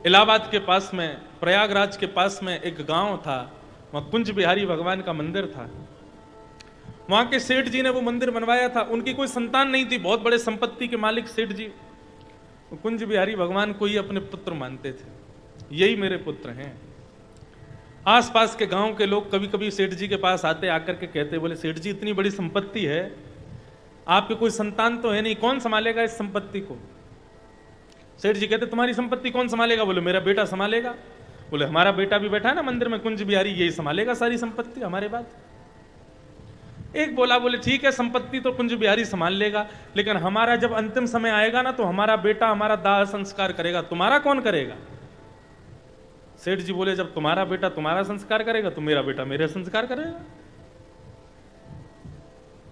इलाहाबाद के पास में, प्रयागराज के पास में एक गांव था, वहां कुंज बिहारी भगवान का मंदिर था। वहां के सेठ जी ने वो मंदिर बनवाया था। उनकी कोई संतान नहीं थी, बहुत बड़े संपत्ति के मालिक सेठ जी। कुंज बिहारी भगवान को ही अपने पुत्र मानते थे, यही मेरे पुत्र हैं। आसपास के गांव के लोग कभी कभी सेठ जी के पास आते, आकर के कहते, बोले सेठ जी इतनी बड़ी संपत्ति है, आपके कोई संतान तो है नहीं, कौन संभालेगा इस संपत्ति को? सेठ जी कहते तुम्हारी संपत्ति कौन संभालेगा? बोले मेरा बेटा संभालेगा। बोले हमारा बेटा भी बैठा है ना मंदिर में कुंज बिहारी, यही संभालेगा सारी संपत्ति हमारे बाद। एक बोला, बोले ठीक है संपत्ति तो कुंज बिहारी संभाल लेगा, लेकिन हमारा जब अंतिम समय आएगा ना तो हमारा बेटा हमारा दाह संस्कार करेगा, तुम्हारा कौन करेगा? सेठ जी बोले जब तुम्हारा बेटा तुम्हारा संस्कार करेगा तो मेरा बेटा मेरे संस्कार करेगा।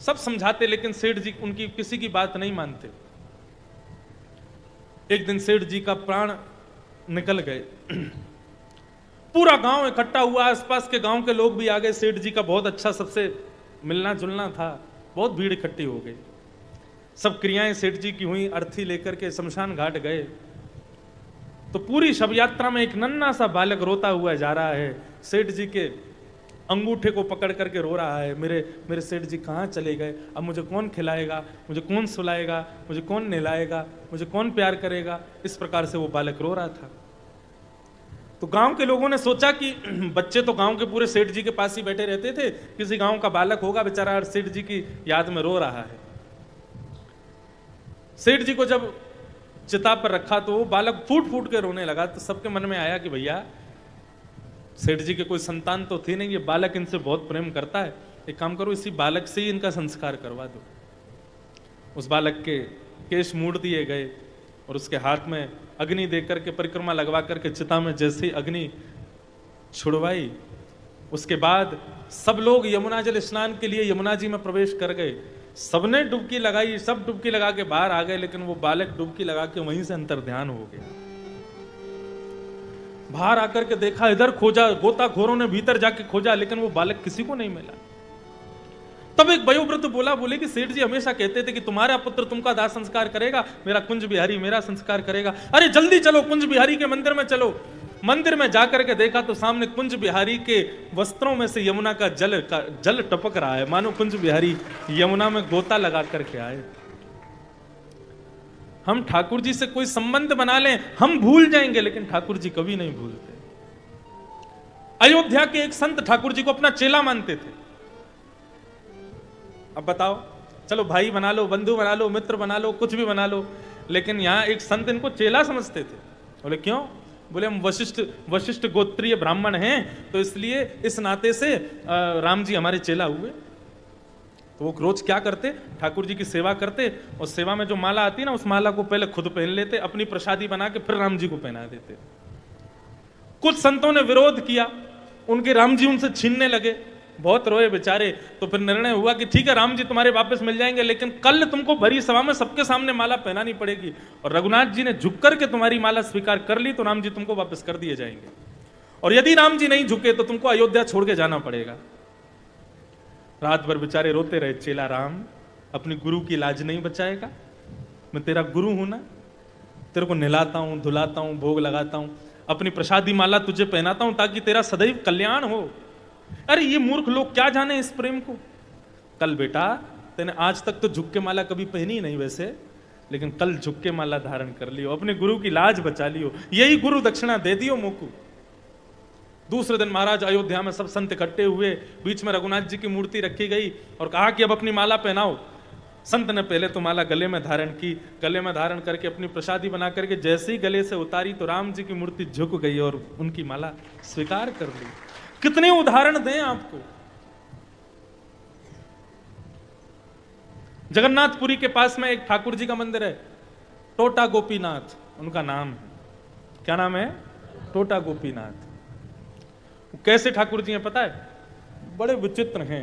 सब समझाते, लेकिन सेठ जी उनकी किसी की बात नहीं मानते। एक दिन सेठ जी का प्राण निकल गए। पूरा गांव इकट्ठा हुआ, आसपास के गांव के लोग भी आ गए। सेठ जी का बहुत अच्छा सबसे मिलना जुलना था, बहुत भीड़ इकट्ठी हो गई। सब क्रियाएं सेठ जी की हुई। अर्थी लेकर के शमशान घाट गए तो पूरी शव यात्रा में एक नन्हा सा बालक रोता हुआ जा रहा है, सेठ जी के अंगूठे को पकड़ करके रो रहा है, मेरे सेठ जी कहाँ चले गए, अब मुझे कौन खिलाएगा, मुझे कौन सुलाएगा, मुझे कौन नहलाएगा, मुझे कौन प्यार करेगा। इस प्रकार से वो बालक रो रहा था। तो गांव के लोगों ने सोचा कि बच्चे तो गांव के पूरे सेठ जी के पास ही बैठे रहते थे, किसी गांव का बालक होगा बेचारा सेठ जी की याद में रो रहा है। सेठ जी को जब चिता पर रखा तो वो बालक फूट फूट के रोने लगा। तो सबके मन में आया कि भैया सेठ जी के कोई संतान तो थी नहीं, ये बालक इनसे बहुत प्रेम करता है, एक काम करो इसी बालक से ही इनका संस्कार करवा दो। उस बालक के केश मूड़ दिए गए और उसके हाथ में अग्नि देकर के परिक्रमा लगवा करके चिता में जैसे ही अग्नि छुड़वाई, उसके बाद सब लोग यमुना जल स्नान के लिए यमुना जी में प्रवेश कर गए। सबने डुबकी लगाई, सब डुबकी लगा के बाहर आ गए, लेकिन वो बालक डुबकी लगा के वहीं से अंतर्ध्यान हो गया। बाहर आकर के देखा, इधर खोजा, गोताखोरों ने भीतर जाके खोजा, लेकिन वो बालक किसी को नहीं मिला। तब एक वयोवृद्ध बोले कि सेठ जी हमेशा कहते थे कि तुम्हारा पुत्र तुमका दाह संस्कार करेगा, मेरा कुंज बिहारी मेरा संस्कार करेगा। अरे जल्दी चलो कुंज बिहारी के मंदिर में चलो। मंदिर में जाकर के देखा तो सामने कुंज बिहारी के वस्त्रों में से यमुना का जल टपक रहा है, मानो कुंज बिहारी यमुना में गोता लगा करके आए। हम ठाकुर जी से कोई संबंध बना लें, हम भूल जाएंगे, लेकिन ठाकुर जी कभी नहीं भूलते। अयोध्या के एक संत ठाकुर जी को अपना चेला मानते थे। अब बताओ, चलो भाई बना लो, बंधु बना लो, मित्र बना लो, कुछ भी बना लो, लेकिन यहां एक संत इनको चेला समझते थे। बोले क्यों? बोले हम वशिष्ठ गोत्रीय ब्राह्मण हैं, तो इसलिए इस नाते से राम जी हमारे चेला हुए। तो वो रोज क्या करते, ठाकुर जी की सेवा करते, और सेवा में जो माला आती ना, उस माला को पहले खुद पहन लेते, अपनी प्रसादी बना के फिर राम जी को पहना देते। कुछ संतों ने विरोध किया, उनके राम जी उनसे छीनने लगे, बहुत रोए बेचारे। तो फिर निर्णय हुआ कि ठीक है राम जी तुम्हारे वापस मिल जाएंगे, लेकिन कल तुमको भरी सभा में सबके सामने माला पहनानी पड़ेगी, और रघुनाथ जी ने झुक करके तुम्हारी माला स्वीकार कर ली तो राम जी तुमको वापस कर दिए जाएंगे, और यदि राम जी नहीं झुके तो तुमको अयोध्या छोड़ के जाना पड़ेगा। रात भर बेचारे रोते रहे, चेला राम अपनी गुरु की लाज नहीं बचाएगा, मैं तेरा गुरु हूं ना, तेरे को नहलाता हूं, धुलाता हूं, भोग लगाता हूं, अपनी प्रसादी माला तुझे पहनाता हूं ताकि तेरा सदैव कल्याण हो। अरे ये मूर्ख लोग क्या जाने इस प्रेम को। कल बेटा तेने आज तक तो झुक के माला कभी पहनी नहीं वैसे, लेकिन कल झुक के माला धारण कर लियो, अपने गुरु की लाज बचा लियो, यही गुरु दक्षिणा दे दियो मोकू। दूसरे दिन महाराज अयोध्या में सब संत इकट्ठे हुए, बीच में रघुनाथ जी की मूर्ति रखी गई और कहा कि अब अपनी माला पहनाओ। संत ने पहले तो माला गले में धारण की, गले में धारण करके अपनी प्रसादी बना करके जैसे ही गले से उतारी तो राम जी की मूर्ति झुक गई और उनकी माला स्वीकार कर ली। कितने उदाहरण दें आपको। जगन्नाथपुरी के पास में एक ठाकुर जी का मंदिर है, टोटा गोपीनाथ उनका नाम है। क्या नाम है? टोटा गोपीनाथ। कैसे ठाकुर जी हैं पता है? बड़े विचित्र हैं।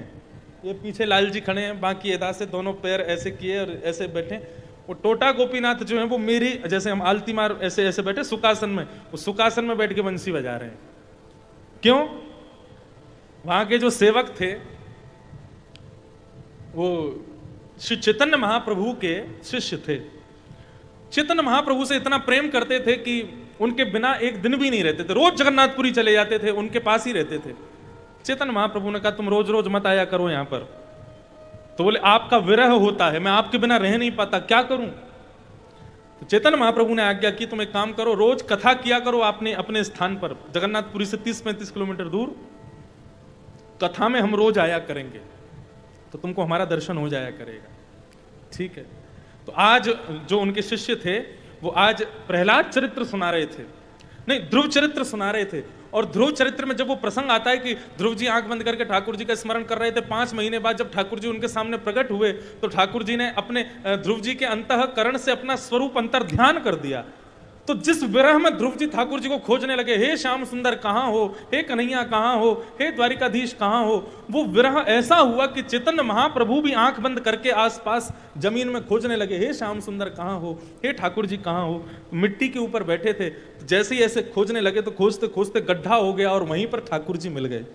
ये पीछे लाल जी खड़े हैं, बाकी अदा से दोनों पैर ऐसे किए और ऐसे बैठे। वो टोटा गोपीनाथ जो है वो मेरी जैसे हम आलती मार ऐसे ऐसे बैठे सुखासन में, वो सुखासन में बैठ के बंसी बजा रहे हैं। क्यों? वहां के जो सेवक थे वो श्री चैतन्य महाप्रभु के शिष्य थे। चैतन्य महाप्रभु से इतना प्रेम करते थे कि उनके बिना एक दिन भी नहीं रहते थे, रोज जगन्नाथपुरी चले जाते थे, उनके पास ही रहते थे। चैतन्य महाप्रभु ने कहा तुम रोज रोज मत आया करो यहां पर। तो बोले आपका विरह होता है, मैं आपके बिना रह नहीं पाता, क्या करूं? तो चैतन्य महाप्रभु ने आज्ञा की तुम एक काम करो, रोज कथा किया करो आपने अपने स्थान पर, जगन्नाथपुरी से 30-35 किलोमीटर दूर कथा में हम रोज आया करेंगे, तो तुमको हमारा दर्शन हो जाया करेगा। ठीक है। तो आज जो उनके शिष्य थे वो आज प्रहलाद चरित्र सुना रहे थे, नहीं ध्रुव चरित्र सुना रहे थे। और ध्रुव चरित्र में जब वो प्रसंग आता है कि ध्रुव जी आंख बंद करके ठाकुर जी का स्मरण कर रहे थे, 5 महीने बाद जब ठाकुर जी उनके सामने प्रकट हुए तो ठाकुर जी ने अपने ध्रुव जी के अंतःकरण से अपना स्वरूप अंतर ध्यान कर दिया। तो जिस विरह में ध्रुव जी ठाकुर जी को खोजने लगे, हे श्याम सुंदर कहाँ हो, हे कन्हैया कहाँ हो, हे द्वारिकाधीश कहाँ हो, वो विरह ऐसा हुआ कि चैतन्य महाप्रभु भी आंख बंद करके आसपास जमीन में खोजने लगे, हे श्याम सुंदर कहाँ हो, हे ठाकुर जी कहाँ हो। मिट्टी के ऊपर बैठे थे, जैसे ही ऐसे खोजने लगे तो खोजते खोजते गड्ढा हो गया और वहीं पर ठाकुर जी मिल गए।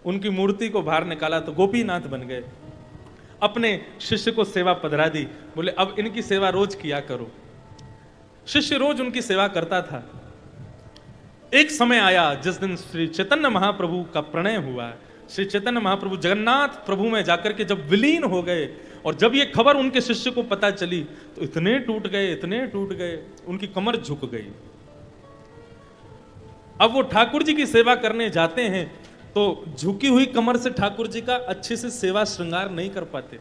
उनकी मूर्ति को बाहर निकाला तो गोपीनाथ बन गए। अपने शिष्य को सेवा पधरा दी, बोले अब इनकी सेवा रोज किया करो। शिष्य रोज उनकी सेवा करता था। एक समय आया जिस दिन श्री चैतन्य महाप्रभु का प्रणय हुआ। श्री चैतन्य महाप्रभु जगन्नाथ प्रभु में जाकर के जब विलीन हो गए और जब ये खबर उनके शिष्य को पता चली तो इतने टूट गए, इतने टूट गए, उनकी कमर झुक गई। अब वो ठाकुर जी की सेवा करने जाते हैं तो झुकी हुई कमर से ठाकुर जी का अच्छे से सेवा श्रृंगार नहीं कर पाते।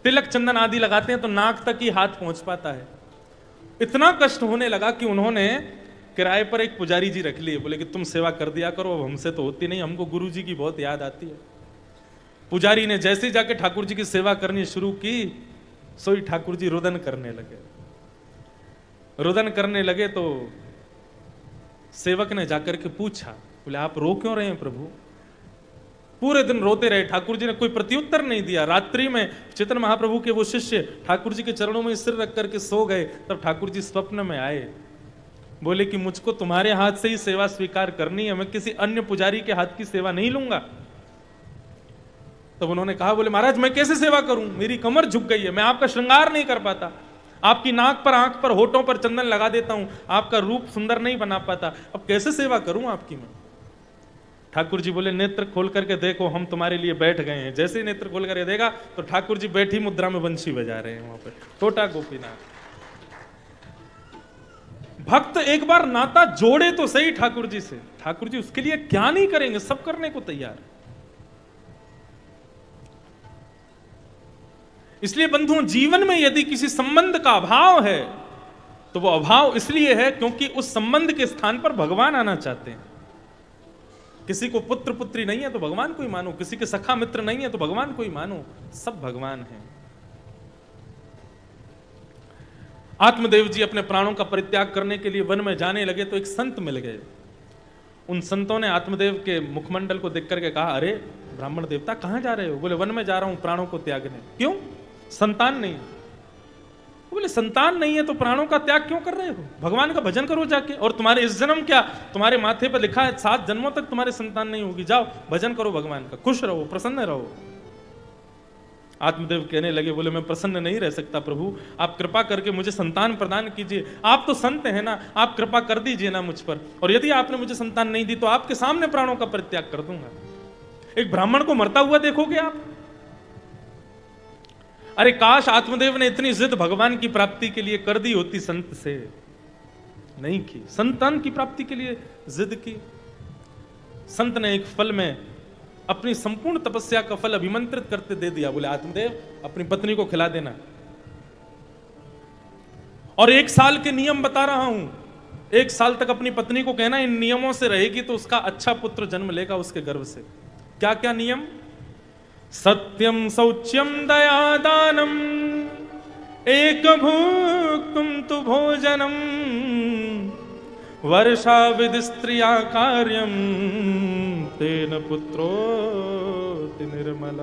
तिलक चंदन आदि लगाते हैं तो नाक तक ही हाथ पहुंच पाता है। इतना कष्ट होने लगा कि उन्होंने किराए पर एक पुजारी जी रख लिए, बोले कि तुम सेवा कर दिया करो, अब हमसे तो होती नहीं, हमको गुरु जी की बहुत याद आती है। पुजारी ने जैसे ही जाके ठाकुर जी की सेवा करनी शुरू की, सोई ठाकुर जी रुदन करने लगे। रुदन करने लगे तो सेवक ने जाकर के पूछा, बोले आप रो क्यों रहे हैं प्रभु? पूरे दिन रोते रहे, ठाकुर जी ने कोई प्रत्युत्तर नहीं दिया। रात्रि में चैतन्य महाप्रभु के वो शिष्य ठाकुर जी के चरणों में सिर रख करके सो गए, तब ठाकुर जी स्वप्न में आए, बोले कि मुझको तुम्हारे हाथ से ही सेवा स्वीकार करनी है, मैं किसी अन्य पुजारी के हाथ की सेवा नहीं लूंगा। तब उन्होंने कहा, बोले महाराज मैं कैसे सेवा करूं, मेरी कमर झुक गई है, मैं आपका श्रृंगार नहीं कर पाता, आपकी नाक पर, आंख पर, होठों पर चंदन लगा देता हूं, आपका रूप सुंदर नहीं बना पाता, अब कैसे सेवा करूं आपकी मैं? ठाकुर जी बोले नेत्र खोल करके देखो, हम तुम्हारे लिए बैठ गए हैं। जैसे ही नेत्र खोल करके देखा तो ठाकुर जी बैठी मुद्रा में बंशी बजा रहे हैं वहां पर, छोटा गोपीनाथ। भक्त एक बार नाता जोड़े तो सही ठाकुर जी से, ठाकुर जी उसके लिए क्या नहीं करेंगे, सब करने को तैयार। इसलिए बंधुओं, जीवन में यदि किसी संबंध का अभाव है तो वो अभाव इसलिए है क्योंकि उस संबंध के स्थान पर भगवान आना चाहते हैं। किसी को पुत्र पुत्री नहीं है तो भगवान को ही मानो, किसी के सखा मित्र नहीं है तो भगवान को ही मानो, सब भगवान हैं। आत्मदेव जी अपने प्राणों का परित्याग करने के लिए वन में जाने लगे तो एक संत मिल गए। उन संतों ने आत्मदेव के मुखमंडल को देख करके कहा, अरे ब्राह्मण देवता कहां जा रहे हो? बोले वन में जा रहा हूं प्राणों को त्यागने। क्यों? संतान नहीं। बोले संतान नहीं है तो प्राणों का त्याग क्यों कर रहे हो? भगवान का भजन करो जाके, और तुम्हारे इस जन्म क्या, तुम्हारे माथे पर लिखा है 7 जन्मों तक तुम्हारे संतान नहीं होगी, जाओ भजन करो भगवान का, खुश रहो, प्रसन्न रहो। आत्मदेव कहने लगे, बोले मैं प्रसन्न नहीं रह सकता प्रभु, आप कृपा करके मुझे संतान प्रदान कीजिए, आप तो संत हैं ना, आप कृपा कर दीजिए ना मुझ पर, और यदि आपने मुझे संतान नहीं दी तो आपके सामने प्राणों का परित्याग कर दूंगा। एक ब्राह्मण को मरता हुआ देखोगे आप? अरे काश आत्मदेव ने इतनी जिद भगवान की प्राप्ति के लिए कर दी होती, संत से नहीं की, संतान की प्राप्ति के लिए जिद की। संत ने एक फल में अपनी संपूर्ण तपस्या का फल अभिमंत्रित करते दे दिया, बोले आत्मदेव अपनी पत्नी को खिला देना, और 1 साल के नियम बता रहा हूं, 1 साल तक अपनी पत्नी को कहना इन नियमों से रहेगी तो उसका अच्छा पुत्र जन्म लेगा उसके गर्भ से। क्या क्या नियम? सत्यम शौच्यम दया दानम एक भुक्तुम तु भोजनम वर्षा विद स्त्रिया कार्यम तेन पुत्रोति निर्मल।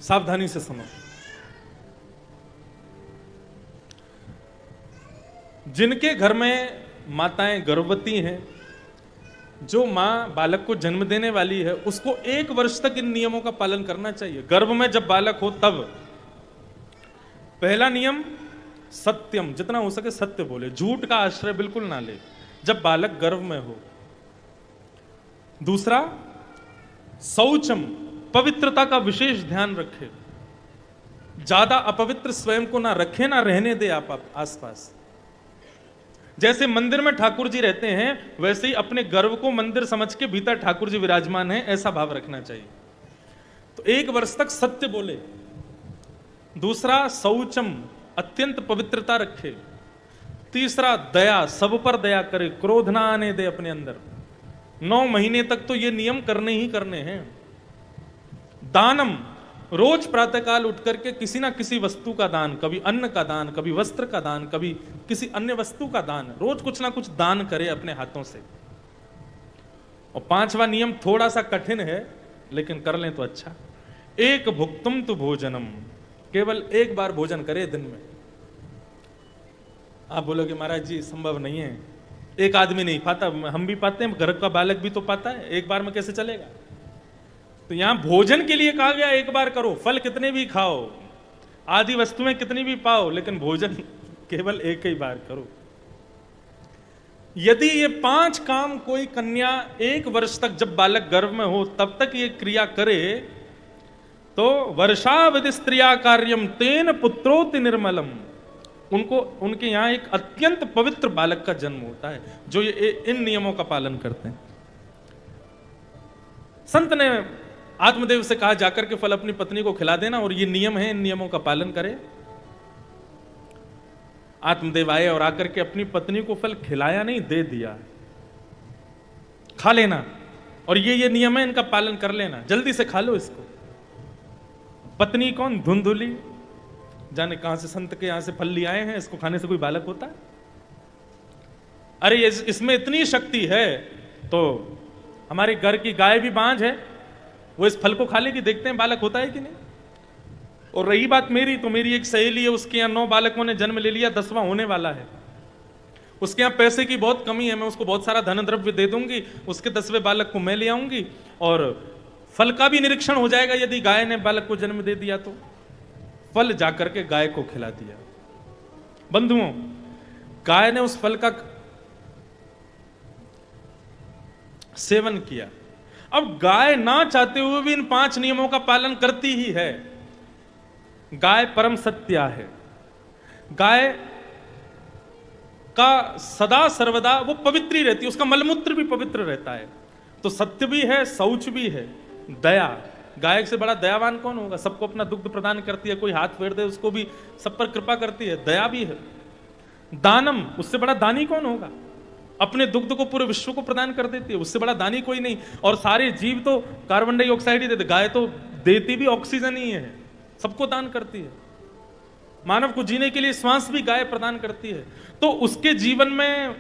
सावधानी से सुनो। जिनके घर में माताएं गर्भवती हैं, जो मां बालक को जन्म देने वाली है, उसको 1 वर्ष तक इन नियमों का पालन करना चाहिए। गर्भ में जब बालक हो तब पहला नियम सत्यम, जितना हो सके सत्य बोले, झूठ का आश्रय बिल्कुल ना ले जब बालक गर्भ में हो। दूसरा, शौचम, पवित्रता का विशेष ध्यान रखे, ज्यादा अपवित्र स्वयं को ना रखे, ना रहने दे आप आसपास। जैसे मंदिर में ठाकुर जी रहते हैं वैसे ही अपने गर्भ को मंदिर समझ के भीतर ठाकुर जी विराजमान है, ऐसा भाव रखना चाहिए। तो 1 वर्ष तक सत्य बोले। दूसरा, शौचम, अत्यंत पवित्रता रखे। तीसरा, दया, सब पर दया करे, क्रोध ना आने दे अपने अंदर। 9 महीने तक तो ये नियम करने ही करने हैं। दानम, रोज प्रातःकाल उठ करके किसी ना किसी वस्तु का दान, कभी अन्न का दान, कभी वस्त्र का दान, कभी किसी अन्य वस्तु का दान, रोज कुछ ना कुछ दान करे अपने हाथों से। और 5वां नियम थोड़ा सा कठिन है लेकिन कर लें तो अच्छा। एक भुक्तुम तु भोजनम, केवल 1 बार भोजन करे दिन में। आप बोलोगे महाराज जी संभव नहीं है, एक आदमी नहीं पाता, हम भी पाते हैं, घर का बालक भी तो पाता है, 1 बार में कैसे चलेगा। तो यहां भोजन के लिए कहा गया 1 बार करो, फल कितने भी खाओ, आदि वस्तुएं कितनी भी पाओ, लेकिन भोजन केवल 1 ही बार करो। यदि ये 5 काम कोई कन्या 1 वर्ष तक जब बालक गर्भ में हो तब तक ये क्रिया करे तो वर्षावधि स्त्रिया कार्यम तेन पुत्रोति निर्मलम, उनको उनके यहां एक अत्यंत पवित्र बालक का जन्म होता है जो ये इन नियमों का पालन करते हैं। संत ने आत्मदेव से कहा जाकर के फल अपनी पत्नी को खिला देना, और ये नियम है, इन नियमों का पालन करे। आत्मदेव आए और आकर के अपनी पत्नी को फल खिलाया नहीं, दे दिया, खा लेना, और ये नियम है, इनका पालन कर लेना, जल्दी से खा लो इसको। पत्नी कौन? धुंधुली, जाने कहां से संत के यहां से फल ले आए हैं, इसको खाने से कोई बालक होता है? अरे इसमें इतनी शक्ति है तो हमारे घर की गाय भी बांझ है, वो इस फल को खा लेगी, देखते हैं बालक होता है कि नहीं। और रही बात मेरी, तो मेरी एक सहेली है, उसके यहाँ 9 बालकों ने जन्म ले लिया, 10वां होने वाला है। उसके यहाँ पैसे की बहुत कमी है, मैं उसको बहुत सारा धन द्रव्य दे दूंगी, उसके 10वें बालक को मैं ले आऊंगी, और फल का भी निरीक्षण हो जाएगा यदि गाय ने बालक को जन्म दे दिया तो। फल जाकर के गाय को खिला दिया। बंधुओं, गाय ने उस फल का सेवन किया। अब गाय ना चाहते हुए भी इन 5 नियमों का पालन करती ही है। गाय परम सत्या है, गाय का सदा सर्वदा वो पवित्र ही रहती है, उसका मलमूत्र भी पवित्र रहता है। तो सत्य भी है, शौच भी है, दया, गाय से बड़ा दयावान कौन होगा? सबको अपना दुग्ध प्रदान करती है, कोई हाथ फेर दे उसको भी सब पर कृपा करती है, दया भी है। दानम, उससे बड़ा दानी कौन होगा? अपने दुग्ध को पूरे विश्व को प्रदान कर देती है, उससे बड़ा दानी कोई नहीं। और सारे जीव तो कार्बन डाइऑक्साइड ही देते, गाय तो देती भी ऑक्सीजन ही है, सबको दान करती है। मानव को जीने के लिए श्वास भी गाय प्रदान करती है। तो उसके जीवन में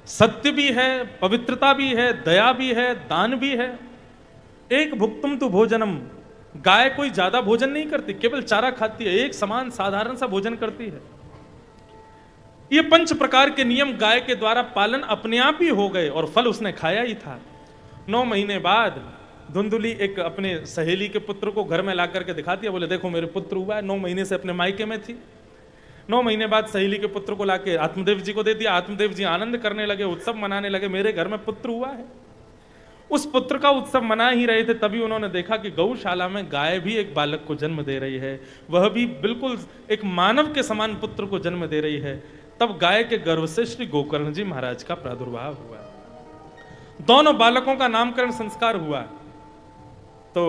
सत्य भी है, पवित्रता भी है, दया भी है, दान भी है। एक भुक्तुम तु भोजनम, गाय कोई ज्यादा भोजन नहीं करती, केवल चारा खाती है, एक समान साधारण सा भोजन करती है। ये 5 प्रकार के नियम गाय के द्वारा पालन अपने आप ही हो गए, और फल उसने खाया ही था। 9 महीने बाद धुंधुली एक अपने सहेली के पुत्र को घर में ला करके दिखा दिया, बोले देखो मेरे पुत्र हुआ है। 9 महीने से अपने मायके में थी। 9 महीने बाद सहेली के पुत्र को लाके आत्मदेव जी को दे दिया। आत्मदेव जी आनंद करने लगे, उत्सव मनाने लगे, मेरे घर में पुत्र हुआ है। उस पुत्र का उत्सव मना ही रहे थे, तभी उन्होंने देखा कि गौशाला में गाय भी एक बालक को जन्म दे रही है, वह भी बिल्कुल एक मानव के समान पुत्र को जन्म दे रही है। तब गाय के गर्भ से श्री गोकर्ण जी महाराज का प्रादुर्भाव हुआ। दोनों बालकों का नामकरण संस्कार हुआ। तो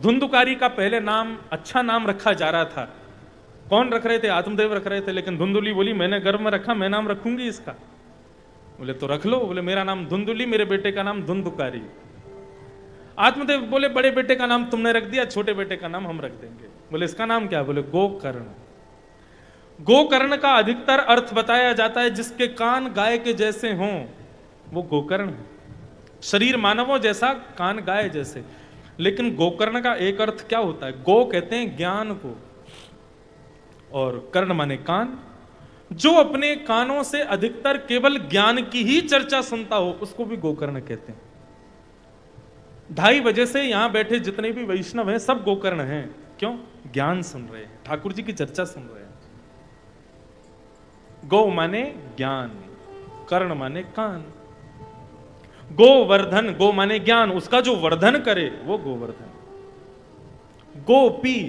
धुंधुकारी का पहले नाम अच्छा नाम रखा जा रहा था। कौन रख रहे थे? आत्मदेव रख रहे थे, लेकिन धुंधुली बोली मैंने गर्भ में रखा, मैं नाम रखूंगी इसका। बोले तो रख लो। बोले मेरा नाम धुंधुली, मेरे बेटे का नाम धुंधुकारी। आत्मदेव बोले बड़े बेटे का नाम तुमने रख दिया, छोटे बेटे का नाम हम रख देंगे। बोले इसका नाम क्या? बोले गोकर्ण। गोकर्ण का अधिकतर अर्थ बताया जाता है जिसके कान गाय के जैसे हों वो गोकर्ण है। शरीर मानवों जैसा, कान गाय जैसे। लेकिन गोकर्ण का एक अर्थ क्या होता है? गो कहते हैं ज्ञान को, और कर्ण माने कान। जो अपने कानों से अधिकतर केवल ज्ञान की ही चर्चा सुनता हो उसको भी गोकर्ण कहते हैं। 2:30 बजे से यहां बैठे जितने भी वैष्णव हैं सब गोकर्ण हैं। क्यों? ज्ञान सुन रहे हैं, ठाकुर जी की चर्चा सुन रहे हैं। गौ माने ज्ञान, कर्ण माने कान। गोवर्धन, गो माने ज्ञान, उसका जो वर्धन करे वो गोवर्धन। गोपी,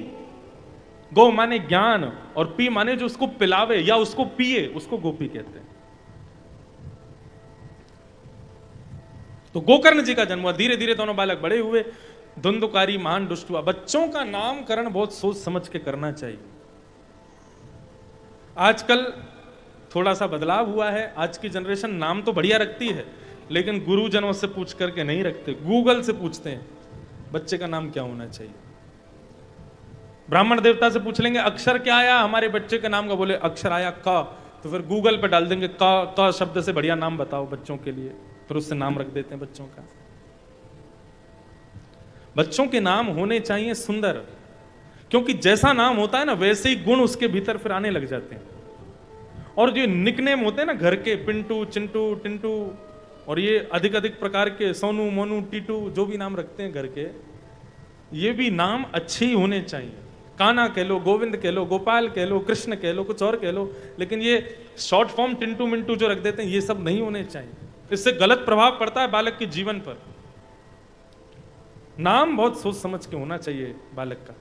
गो माने ज्ञान और पी माने जो उसको पिलावे या उसको पिए, उसको गोपी कहते हैं। तो गोकर्ण जी का जन्म हुआ, धीरे धीरे दोनों बालक बड़े हुए, धुंधुकारी महान दुष्ट हुआ। बच्चों का नामकरण बहुत सोच समझ के करना चाहिए। आजकल थोड़ा सा बदलाव हुआ है, आज की जनरेशन नाम तो बढ़िया रखती है लेकिन गुरुजनों से पूछ करके नहीं रखते, गूगल से पूछते हैं बच्चे का नाम क्या होना चाहिए। ब्राह्मण देवता से पूछ लेंगे अक्षर क्या आया हमारे बच्चे के नाम का, बोले अक्षर आया क, तो फिर गूगल पे डाल देंगे क शब्द से बढ़िया नाम बताओ बच्चों के लिए, फिर उससे नाम रख देते हैं बच्चों का। बच्चों के नाम होने चाहिए सुंदर, क्योंकि जैसा नाम होता है ना वैसे ही गुण उसके भीतर फिर आने लग जाते हैं। और जो निकनेम होते हैं ना घर के, पिंटू, चिंटू, टिंटू, और ये अधिक अधिक प्रकार के सोनू, मोनू, टीटू, जो भी नाम रखते हैं घर के, ये भी नाम अच्छे ही होने चाहिए। काना कह लो, गोविंद कह लो, गोपाल कह लो, कृष्ण कह लो, कुछ और कह लो, लेकिन ये शॉर्ट फॉर्म टिंटू मिंटू जो रख देते हैं ये सब नहीं होने चाहिए। इससे गलत प्रभाव पड़ता है बालक के जीवन पर। नाम बहुत सोच समझ के होना चाहिए बालक का।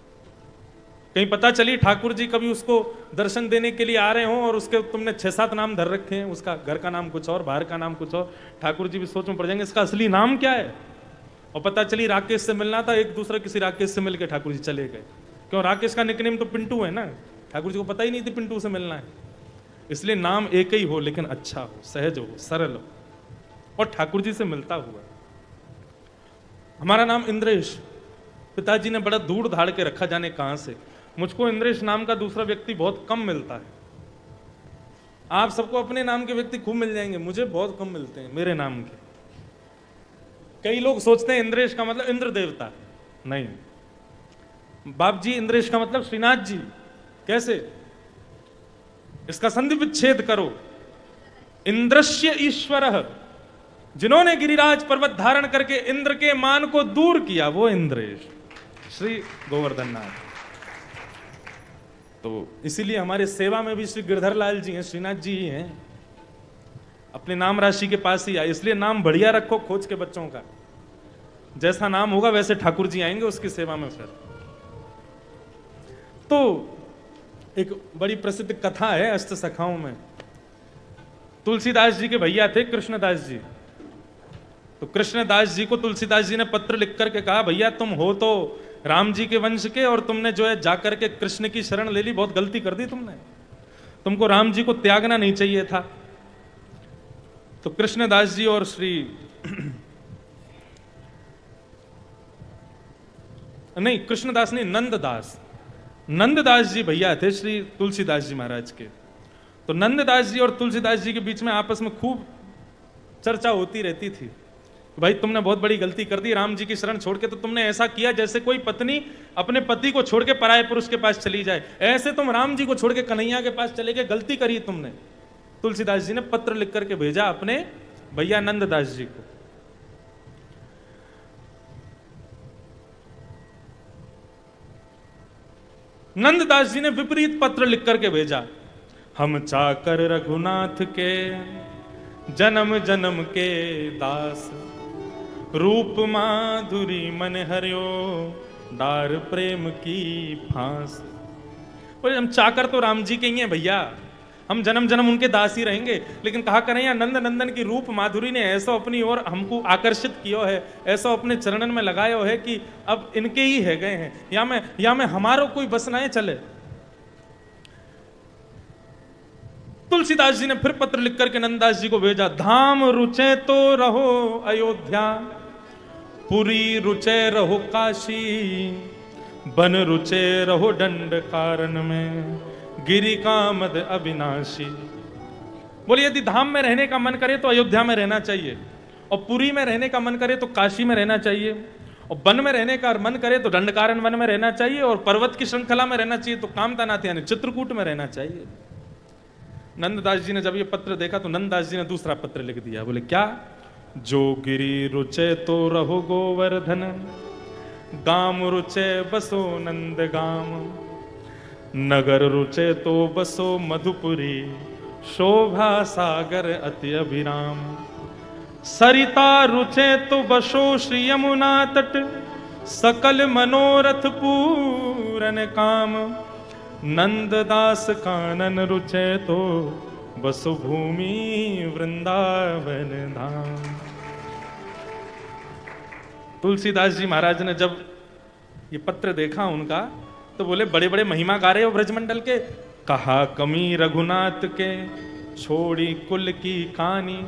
कहीं पता चली ठाकुर जी कभी उसको दर्शन देने के लिए आ रहे हों और उसके तुमने 6-7 नाम धर रखे हैं, उसका घर का नाम कुछ और, बाहर का नाम कुछ और, ठाकुर जी भी सोच में पड़ जाएंगे इसका असली नाम क्या है। और पता चली राकेश से मिलना था, एक दूसरे किसी राकेश से मिलकर ठाकुर जी चले गए। क्यों? राकेश का निकनेम तो पिंटू है ना, ठाकुर जी को पता ही नहीं थी पिंटू से मिलना है। इसलिए नाम एक ही हो लेकिन अच्छा हो, सहज हो, सरल हो और ठाकुर जी से मिलता हुआ। हमारा नाम इंद्रेश, पिताजी ने बड़ा दूर धाड़ के रखा, जाने कहां से। मुझको इंद्रेश नाम का दूसरा व्यक्ति बहुत कम मिलता है। आप सबको अपने नाम के व्यक्ति खूब मिल जाएंगे, मुझे बहुत कम मिलते हैं मेरे नाम के। कई लोग सोचते हैं इंद्रेश का मतलब इंद्र देवता, नहीं बाप जी, इंद्रेश का मतलब श्रीनाथ जी। कैसे? इसका संधि विच्छेद करो। इंद्रस्य ईश्वर, जिन्होंने गिरिराज पर्वत धारण करके इंद्र के मान को दूर किया, वो इंद्रेश श्री गोवर्धन नाथ। तो इसीलिए हमारे सेवा में भी श्री गिरधर लाल जी हैं, श्रीनाथ जी ही हैं, अपने नाम राशि के पास ही आए। इसलिए नाम बढ़िया रखो खोज के बच्चों का, जैसा नाम होगा वैसे ठाकुर जी आएंगे उसकी सेवा में। फिर तो एक बड़ी प्रसिद्ध कथा है अष्ट सखाओं में। तुलसीदास जी के भैया थे कृष्णदास जी। तो कृष्णदास जी को तुलसीदास जी ने पत्र लिख करके कहा, भैया तुम हो तो राम जी के वंश के और तुमने जो है जाकर के कृष्ण की शरण ले ली, बहुत गलती कर दी तुमने, तुमको राम जी को त्यागना नहीं चाहिए था। तो कृष्णदास जी और श्री नहीं कृष्णदास नहीं नंददास जी भैया थे श्री तुलसीदास जी महाराज के। तो नंददास जी और तुलसीदास जी के बीच में आपस में खूब चर्चा होती रहती थी, भाई तुमने बहुत बड़ी गलती कर दी, राम जी की शरण छोड़ के तो तुमने ऐसा किया जैसे कोई पत्नी अपने पति को छोड़ के पराये पुरुष के पास चली जाए, ऐसे तुम राम जी को छोड़ के कन्हैया के पास चले गए, गलती करी तुमने। तुलसीदास जी ने पत्र लिख करके भेजा अपने भैया नंददास जी को। नंददास जी ने विपरीत पत्र लिख करके भेजा, हम चाकर रघुनाथ के जन्म जन्म के दास, रूप माधुरी मन हरियो डार प्रेम की फांस। बोले हम चाकर तो राम जी के ही हैं भैया, हम जन्म जन्म उनके दास ही रहेंगे, लेकिन कहा करें या नंद नंदन की रूप माधुरी ने ऐसा अपनी ओर हमको आकर्षित किया है, ऐसा अपने चरणन में लगाया है कि अब इनके ही है गए हैं, या मैं हमारो कोई बस ना चले। तुलसीदास जी ने फिर पत्र लिख करके नंददास जी को भेजा, धाम रुचे तो रहो अयोध्या, पुरी रुचे रहो काशी, बन रुचे रहो दंड कारण में, गिरि कामद अविनाशी। बोलिए यदि धाम में रहने का मन करे तो अयोध्या में रहना चाहिए, और पुरी में रहने का मन करे तो काशी में रहना चाहिए, और वन में रहने का मन करे तो दंडकारण्य वन में रहना चाहिए, और पर्वत की श्रृंखला में रहना चाहिए तो कामतानाथ यानी चित्रकूट में रहना चाहिए। नंददास जी ने जब ये पत्र देखा तो नंददास जी ने दूसरा पत्र लिख दिया, बोले क्या, जो गिरि रुचे तो रहो गोवर्धन, गाम रुचे बसो नंद गाम, नगर रुचे तो बसो मधुपुरी, शोभा सागर अति अभिराम। सरिता रुचे तो बसो श्री यमुना तट, सकल मनोरथ पूरन काम। नंददास कानन रुचे तो बसु भूमि वृंदावन धाम। तुलसीदास जी महाराज ने जब ये पत्र देखा उनका, तो बोले बड़े बड़े महिमा गा रहे हो ब्रजमंडल के, कहा कमी रघुनाथ के छोड़ी कुल की कहानी।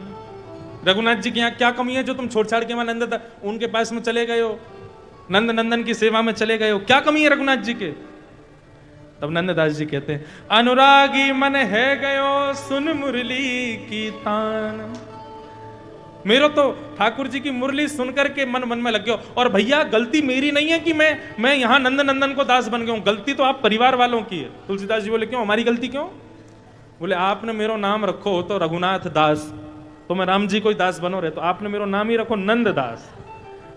रघुनाथ जी के यहाँ क्या कमी है जो तुम छोड़ छाड़ के वहां नंद उनके पास में चले गए हो, नंद नंदन की सेवा में चले गए हो, क्या कमी है रघुनाथ जी के? तब नंददास जी कहते हैं, अनुरागी मन है गयो सुन मुरली की तान। मेरा तो ठाकुर जी की मुरली सुनकर के मन मन में लग गया। और भैया गलती मेरी नहीं है कि मैं यहां नंद नंदन को दास बन गया हूं, गलती तो आप परिवार वालों की है। तुलसीदास जी बोले क्यों, हमारी गलती क्यों? बोले आपने मेरो नाम रखो तो रघुनाथ दास, तो मैं राम जी कोई दास बनो रहे, तो आपने मेरो नाम ही रखो नंद दास।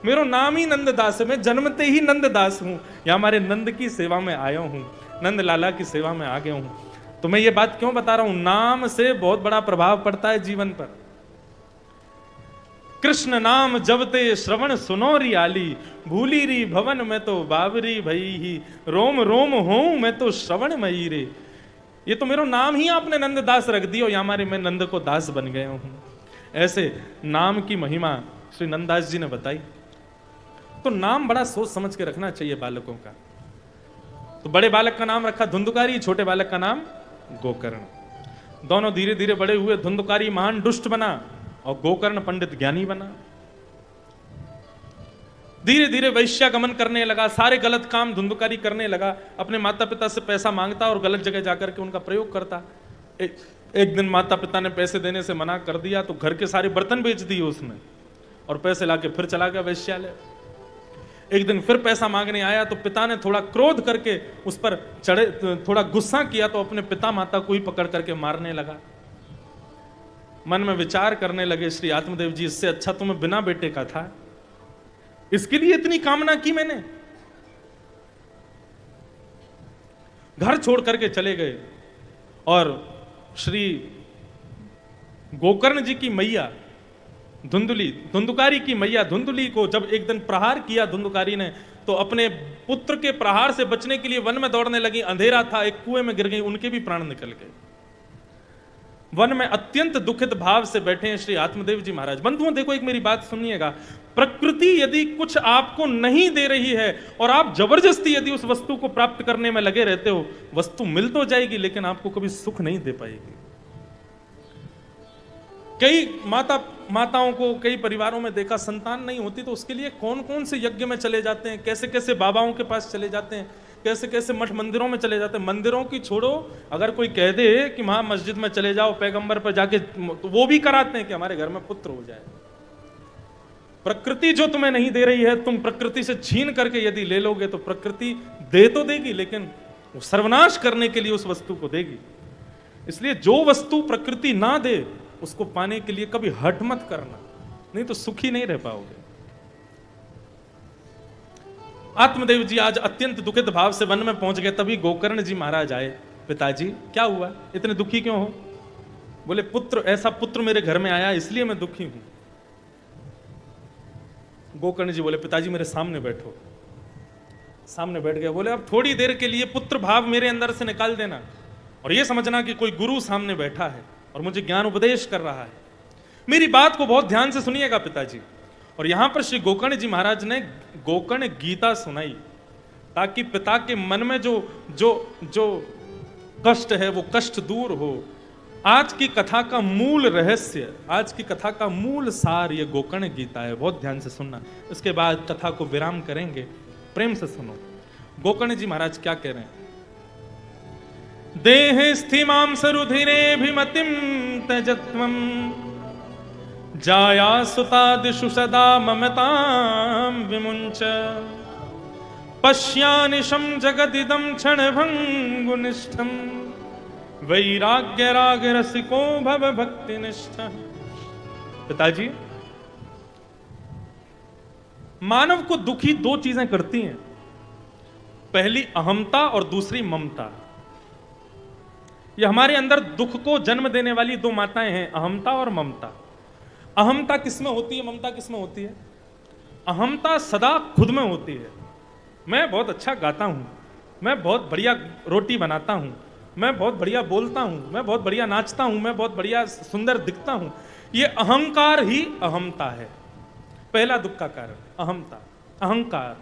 मेरो नाम ही नंद दास है, मैं जन्मते ही नंद दास हूं, या हमारे नंद की सेवा में आया हूं, नंद लाला की सेवा में आ गया हूं। तो मैं ये बात क्यों बता रहा हूं, नाम से बहुत बड़ा प्रभाव पड़ता है जीवन पर। कृष्ण नाम जबते श्रवण सुनो रियाली, भूली री भवन में तो बाबरी भई ही, रोम रोम हूं मैं तो श्रवण मई रे। ये तो मेरो नाम ही आपने नंद दास रख दियो, या हमारे मैं नंद को दास बन गया हूं। ऐसे नाम की महिमा श्री नंददास जी ने बताई। तो नाम बड़ा सोच समझ के रखना चाहिए बालकों का। तो बड़े बालक का नाम रखा धुंधुकारी, छोटे बालक का नाम गोकर्ण। दोनों धीरे धीरे बड़े हुए, धुंधुकारी महान दुष्ट बना और गोकर्ण पंडित ज्ञानी बना। धीरे धीरे वैश्यागमन करने लगा, सारे गलत काम धुंधुकारी करने लगा, अपने माता पिता से पैसा मांगता और गलत जगह जाकर के उनका प्रयोग करता। एक दिन माता पिता ने पैसे देने से मना कर दिया तो घर के सारे बर्तन बेच दिए उसने और पैसे लाके फिर चला गया वैश्यालय। एक दिन फिर पैसा मांगने आया तो पिता ने थोड़ा क्रोध करके उस पर चढ़े, थोड़ा गुस्सा किया तो अपने पिता माता को ही पकड़ करके मारने लगा। मन में विचार करने लगे श्री आत्मदेव जी, इससे अच्छा तो मैं बिना बेटे का था, इसके लिए इतनी कामना की मैंने। घर छोड़ करके चले गए और श्री गोकर्ण जी की मैया धुंधुकारी की मैया धुंधुली को जब एक दिन प्रहार किया धुंधुकारी ने, तो अपने पुत्र के प्रहार से बचने के लिए वन में दौड़ने लगी। अंधेरा था, एक कुएं में गिर गई, उनके भी प्राण निकल गए। वन में अत्यंत दुखित भाव से बैठे हैं श्री आत्मदेव जी महाराज। बंधुओं देखो, एक मेरी बात सुनिएगा, प्रकृति यदि कुछ आपको नहीं दे रही है और आप जबरदस्ती यदि उस वस्तु को प्राप्त करने में लगे रहते हो, वस्तु मिल तो जाएगी लेकिन आपको कभी सुख नहीं दे पाएगी। कई माताओं को, कई परिवारों में देखा, संतान नहीं होती तो उसके लिए कौन कौन से यज्ञ में चले जाते हैं, कैसे कैसे बाबाओं के पास चले जाते हैं, कैसे कैसे मठ मंदिरों में चले जाते हैं। मंदिरों की छोड़ो, अगर कोई कह दे कि वहां मस्जिद में चले जाओ पैगंबर पर जाके, तो वो भी कराते हैं कि हमारे घर में पुत्र हो जाए। प्रकृति जो तुम्हें नहीं दे रही है, तुम प्रकृति से छीन करके यदि ले लोगे तो प्रकृति दे तो देगी लेकिन वो सर्वनाश करने के लिए उस वस्तु को देगी। इसलिए जो वस्तु प्रकृति ना दे उसको पाने के लिए कभी हट मत करना, नहीं तो सुखी नहीं रह पाओगे। आत्मदेव जी आज अत्यंत दुखित भाव से वन में पहुंच गए। तभी गोकर्ण जी महाराज आए। पिताजी क्या हुआ, इतने दुखी क्यों हो? बोले पुत्र, ऐसा पुत्र मेरे घर में आया इसलिए मैं दुखी हूं। गोकर्ण जी बोले पिताजी मेरे सामने बैठो। सामने बैठ गया। बोले अब थोड़ी देर के लिए पुत्र भाव मेरे अंदर से निकाल देना और यह समझना कि कोई गुरु सामने बैठा है और मुझे ज्ञान उपदेश कर रहा है। मेरी बात को बहुत ध्यान से सुनिएगा पिताजी। और यहां पर श्री गोकर्ण जी महाराज ने गोकर्ण गीता सुनाई ताकि पिता के मन में जो जो जो कष्ट है वो कष्ट दूर हो। आज की कथा का मूल रहस्य, आज की कथा का मूल सार ये गोकर्ण गीता है। बहुत ध्यान से सुनना, इसके बाद कथा को विराम करेंगे। प्रेम से सुनो गोकर्ण जी महाराज क्या कह रहे हैं। देह स्थिमां सरुधिरेभिमतिं त्यजत्वं, जाया सुतादिषु सदा ममतां विमुञ्च, पश्यानिशं जगदिदं क्षणभङ्गुनिष्ठं, वैराग्य राग रसिको भव भक्तिनिष्ठ। पिताजी, मानव को दुखी दो चीजें करती हैं, पहली अहमता और दूसरी ममता। ये हमारे अंदर दुख को जन्म देने वाली दो माताएं हैं, अहमता और ममता। अहमता किसमें होती है, ममता किसमें होती है? अहमता सदा खुद में होती है। मैं बहुत अच्छा गाता हूं, मैं बहुत बढ़िया रोटी बनाता हूं, मैं बहुत बढ़िया बोलता हूं, मैं बहुत बढ़िया नाचता हूं, मैं बहुत बढ़िया सुंदर दिखता हूं। ये अहंकार ही अहमता है। पहला दुख का कारण अहमता, अहंकार।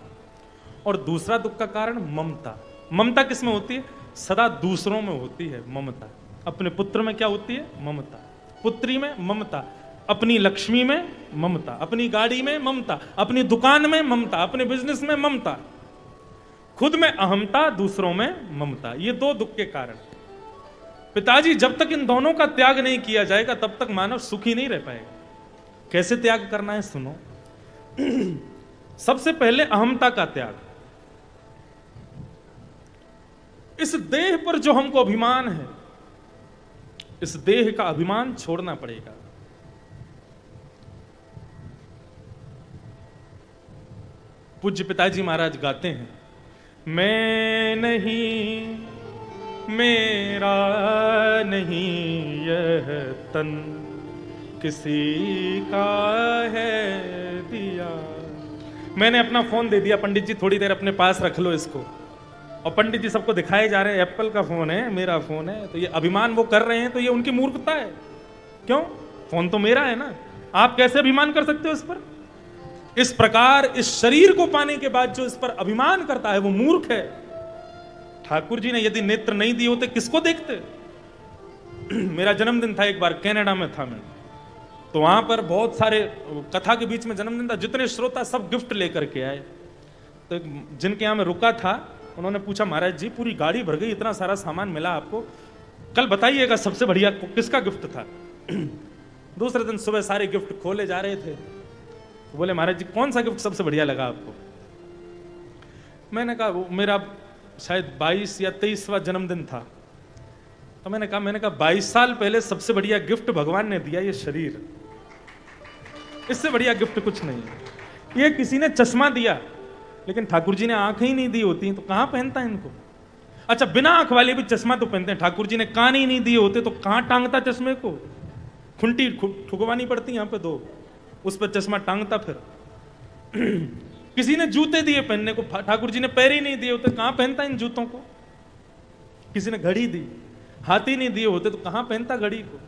और दूसरा दुख का कारण ममता। ममता किसमें होती है? सदा दूसरों में होती है ममता। अपने पुत्र में क्या होती है? ममता। पुत्री में ममता, अपनी लक्ष्मी में ममता, अपनी गाड़ी में ममता, अपनी दुकान में ममता, अपने बिजनेस में ममता। खुद में अहमता, दूसरों में ममता। ये दो दुख के कारण। पिताजी, जब तक इन दोनों का त्याग नहीं किया जाएगा तब तक मानव सुखी नहीं रह पाएगा। कैसे त्याग करना है सुनो। सबसे पहले अहमता का त्याग। इस देह पर जो हमको अभिमान है, इस देह का अभिमान छोड़ना पड़ेगा। पूज्य पिताजी महाराज गाते हैं, मैं नहीं, मेरा नहीं यह तन, किसी का है दिया। मैंने अपना फोन दे दिया, पंडित जी थोड़ी देर अपने पास रख लो इसको। और पंडित जी सबको दिखाए जा रहे हैं, एप्पल का फोन है, मेरा फोन है। तो ये अभिमान वो कर रहे हैं, तो ये उनकी मूर्खता है। क्यों? फोन तो मेरा है ना। आप कैसे अभिमान कर सकते हो इस पर? इस प्रकार इस शरीर को पाने के बाद जो इस पर अभिमान करता है वो मूर्ख है। ठाकुर जी ने यदि नेत्र नहीं दिए होते किसको देखते? मेरा जन्मदिन था एक बार, कनाडा में था मैं, तो वहां पर बहुत सारे कथा के बीच में जन्मदिन था, जितने श्रोता सब गिफ्ट लेकर के आए। तो जिनके यहां मैं रुका था उन्होंने पूछा, महाराज जी पूरी गाड़ी भर गई, इतना सारा सामान मिला आपको, कल बताइएगा सबसे बढ़िया किसका गिफ्ट था। दूसरे दिन सुबह सारे गिफ्ट खोले जा रहे थे, तो बोले महाराज जी कौन सा गिफ्ट सबसे बढ़िया लगा आपको? मैंने कहा वो मेरा शायद 22 या 23वां जन्मदिन था। तो मैंने कहा 22 साल पहले सबसे बढ़िया गिफ्ट भगवान ने दिया ये शरीर, इससे बढ़िया गिफ्ट कुछ नहीं है। ये किसी ने चश्मा दिया, लेकिन ठाकुर जी ने आंखें ही नहीं दी होती तो कहां पहनता है इनको? अच्छा, बिना आंख वाले भी चश्मा तो पहनते हैं। ठाकुर जी ने कान ही नहीं दिए होते तो कहां टांगता चश्मे को? खुंटी ठुकवानी पड़ती यहां पे 2, उस पर चश्मा टांगता। फिर किसी ने जूते दिए पहनने को, ठाकुर जी ने पैर ही नहीं दिए होते, कहां पहनता इन जूतों को? किसी ने घड़ी दी, हाथ ही नहीं दिए होते तो कहां पहनता घड़ी को?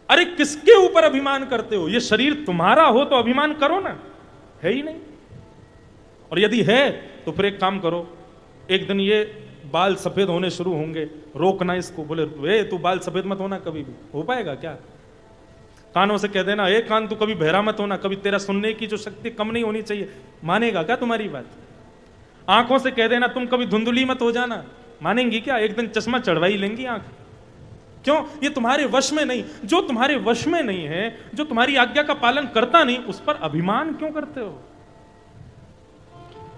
अरे किसके ऊपर अभिमान करते हो? ये शरीर तुम्हारा हो तो अभिमान करो ना, है ही नहीं। और यदि है तो फिर एक काम करो, एक दिन ये बाल सफेद होने शुरू होंगे, रोकना इसको, बोले वे तू बाल सफेद मत होना कभी भी। हो पाएगा क्या? कानों से कह देना, ए कान तू कभी बहरा मत होना, कभी तेरा सुनने की जो शक्ति कम नहीं होनी चाहिए, मानेगा क्या तुम्हारी बात? आंखों से कह देना तुम कभी धुंधली मत हो जाना, मानेंगी क्या? एक दिन चश्मा चढ़वा ही लेंगी आंख। क्यों? ये तुम्हारे वश में नहीं। जो तुम्हारे वश में नहीं है, जो तुम्हारी आज्ञा का पालन करता नहीं, उस पर अभिमान क्यों करते हो?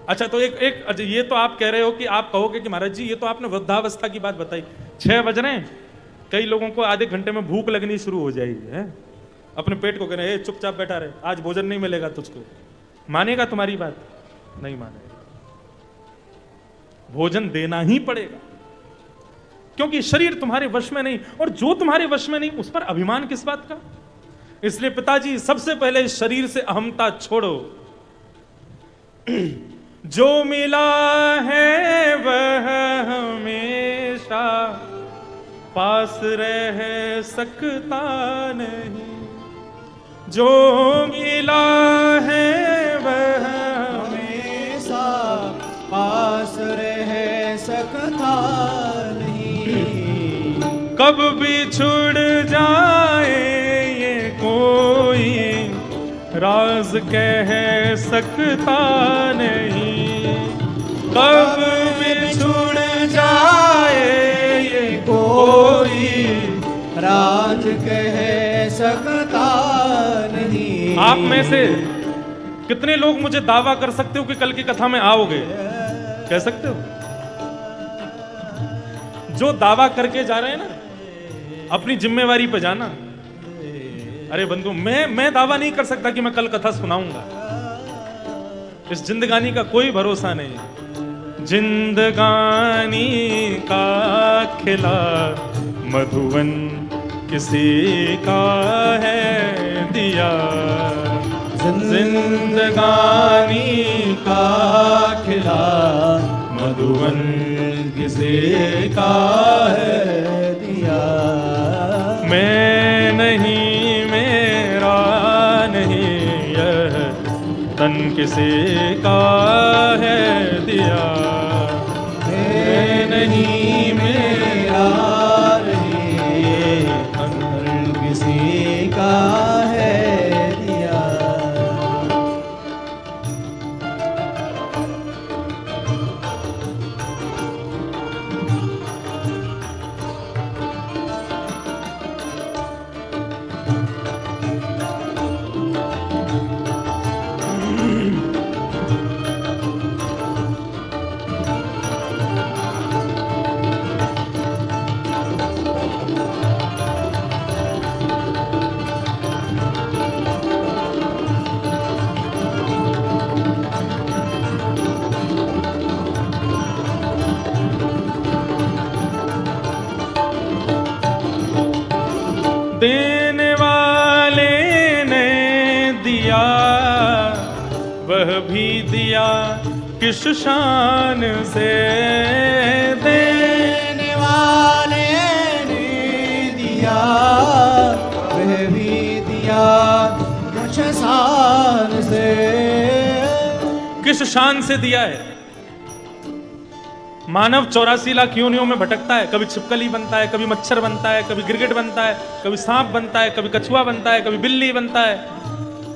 अच्छा, तो एक ये तो आप कह रहे हो कि आप कहोगे कि महाराज जी ये तो आपने वृद्धावस्था की बात बताई, 6 बज रहे हैं, कई लोगों को आधे घंटे में भूख लगनी शुरू हो जाएगी है? अपने पेट को कह रहे हैं चुपचाप बैठा रहे, आज भोजन नहीं मिलेगा तुझको। मानेगा तुम्हारी बात? नहीं मानेगा। भोजन देना ही पड़ेगा, क्योंकि शरीर तुम्हारे वश में नहीं, और जो तुम्हारे वश में नहीं उस पर अभिमान किस बात का? इसलिए पिताजी सबसे पहले इस शरीर से अहमता छोड़ो। जो मिला है वह हमेशा पास रह सकता नहीं, जो मिला है वह हमेशा पास रह सकता नहीं। कब बिछुड़ जाए ये कोई राज कह सकता नहीं, कब बिछुड़ जाए ये कोई राज कह सकता नहीं। आप में से कितने लोग मुझे दावा कर सकते हो कि कल की कथा में आओगे? कह सकते हो? जो दावा करके जा रहे हैं ना, अपनी जिम्मेवारी पे जाना। अरे बंधु, मैं दावा नहीं कर सकता कि मैं कल कथा सुनाऊंगा। इस जिंदगानी का कोई भरोसा नहीं। जिंदगानी का खिला, मधुवन किसी का है दिया। जिंदगानी का खिला, मधुवन किसी का है दिया। मैं नहीं, मेरा नहीं, यह तन किसी का है दिया। मैं नहीं, मेरा नहीं, तन किसी का है दिया। देने वाले ने दिया, वह भी दिया किस शान से। देने वाले ने दिया, वह भी दिया कुछ शान से। किस शान से दिया है? मानव 84 लाख योनियों में भटकता है, कभी छिपकली बनता है, कभी मच्छर बनता है, कभी गिरगिट बनता है, कभी सांप बनता है, कभी कछुआ बनता है, कभी बिल्ली बनता है।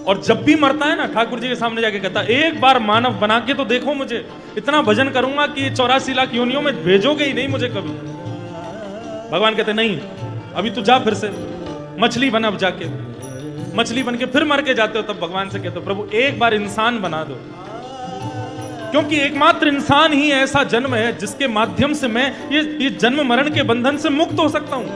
और जब भी मरता है ना, ठाकुर जी के सामने जाके कहता है, एक बार मानव बना के तो देखो मुझे, इतना भजन करूंगा कि 84 लाख योनियों में भेजोगे ही नहीं मुझे कभी। भगवान कहते नहीं, अभी तू जा, फिर से मछली बन, अब जाके मछली बन के फिर मर के जाते हो, तब भगवान से कहते हो प्रभु एक बार इंसान बना दो, क्योंकि एकमात्र इंसान ही ऐसा जन्म है जिसके माध्यम से मैं ये जन्म मरण के बंधन से मुक्त हो सकता हूं।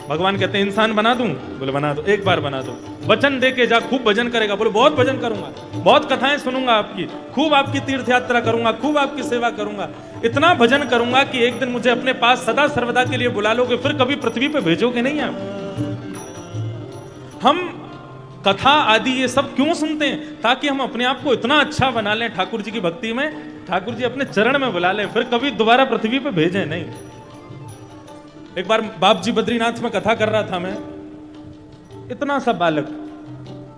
भगवान कहते हैं इंसान बना दूं? बोले बना दो, एक बार बना दो। वचन दे के जा, खूब भजन करेगा। बोले बहुत भजन करूंगा, बहुत कथाएं सुनूंगा आपकी, खूब आपकी तीर्थ यात्रा करूंगा, खूब आपकी सेवा करूंगा, इतना भजन करूंगा कि एक दिन मुझे अपने पास सदा सर्वदा के लिए बुला लोगे, फिर कभी पृथ्वी पे भेजोगे नहीं आप। हम कथा आदि ये सब क्यों सुनते हैं? ताकि हम अपने आप को इतना अच्छा बना लें ठाकुर जी की भक्ति में, ठाकुर जी अपने चरण में बुला लें, फिर कभी दोबारा पृथ्वी पे भेजें नहीं। एक बार बाप जी बद्रीनाथ में कथा कर रहा था मैं, इतना सा बालक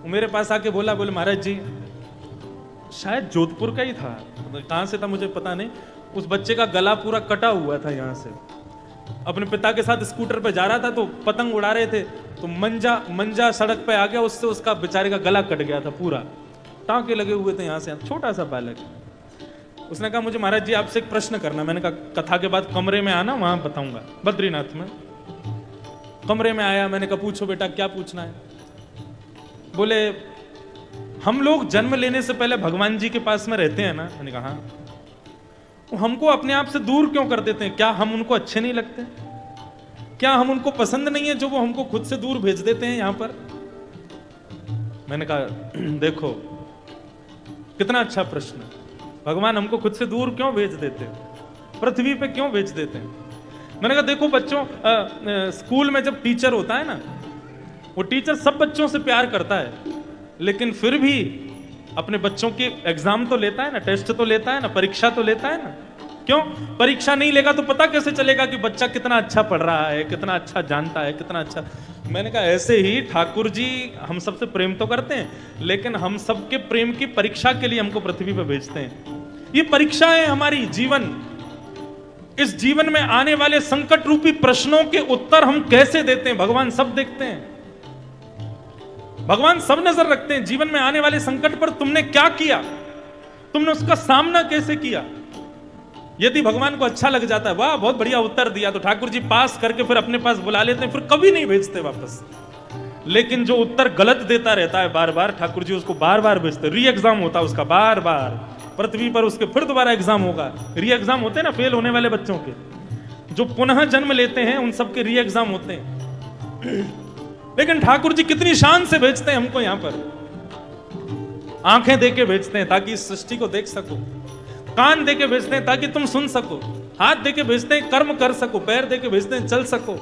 वो मेरे पास आके बोला, बोले महाराज जी, शायद जोधपुर का ही था, कहां से था मुझे पता नहीं, उस बच्चे का गला पूरा कटा हुआ था, यहां से अपने पिता के साथ स्कूटर पे जा रहा था, तो पतंग उड़ा रहे थे, तो मंजा सड़क पे आ गया, उससे उसका बेचारे का गला कट गया था पूरा, टांके लगे हुए थे यहां से। छोटा सा बालक, उसने कहा मुझे महाराज जी आपसे एक प्रश्न करना। मैंने कहा कथा के बाद कमरे में आना, वहां बताऊंगा। बद्रीनाथ में कमरे में आया, मैंने कहा पूछो बेटा क्या पूछना है। बोले हम लोग जन्म लेने से पहले भगवान जी के पास में रहते हैं ना। मैंने कहा हाँ। हमको अपने आप से दूर क्यों कर देते हैं? क्या हम उनको अच्छे नहीं लगते? क्या हम उनको पसंद नहीं है जो वो हमको खुद से दूर भेज देते हैं यहां पर? मैंने कहा देखो कितना अच्छा प्रश्न, भगवान हमको खुद से दूर क्यों भेज देते हैं, पृथ्वी पे क्यों भेज देते हैं? मैंने कहा देखो बच्चों, स्कूल में जब टीचर होता है ना, वो टीचर सब बच्चों से प्यार करता है, लेकिन फिर भी अपने बच्चों के एग्जाम तो लेता है ना, टेस्ट तो लेता है ना, परीक्षा तो लेता है ना। क्यों? परीक्षा नहीं लेगा तो पता कैसे चलेगा कि बच्चा कितना अच्छा पढ़ रहा है, कितना अच्छा जानता है, कितना अच्छा। मैंने कहा ऐसे ही ठाकुर जी हम सबसे प्रेम तो करते हैं, लेकिन हम सबके प्रेम की परीक्षा के लिए हमको पृथ्वी पर भेजते हैं। ये परीक्षा है हमारी जीवन। इस जीवन में आने वाले संकट रूपी प्रश्नों के उत्तर हम कैसे देते हैं, भगवान सब देखते हैं, भगवान सब नजर रखते हैं। जीवन में आने वाले संकट पर तुमने क्या किया, तुमने उसका सामना कैसे किया। यदि भगवान को अच्छा लग जाता है, वाह बहुत बढ़िया उत्तर दिया, तो ठाकुर जी पास करके फिर अपने पास बुला लेते हैं, फिर कभी नहीं भेजते वापस। लेकिन जो उत्तर गलत देता रहता है बार बार, ठाकुर जी उसको बार बार भेजते। री एग्जाम होता है उसका बार बार पृथ्वी पर, उसके फिर दोबारा एग्जाम होगा। री एग्जाम होते हैं ना फेल होने वाले बच्चों के, जो पुनः जन्म लेते हैं उन सबके री एग्जाम होते हैं। लेकिन ठाकुर जी कितनी शान से भेजते हैं हमको यहां पर। आंखें देके भेजते हैं ताकि इस सृष्टि को देख सको, कान देके भेजते हैं ताकि तुम सुन सको, हाथ दे के भेजते हैं कर्म कर सको, पैर दे के भेजते हैं चल सको,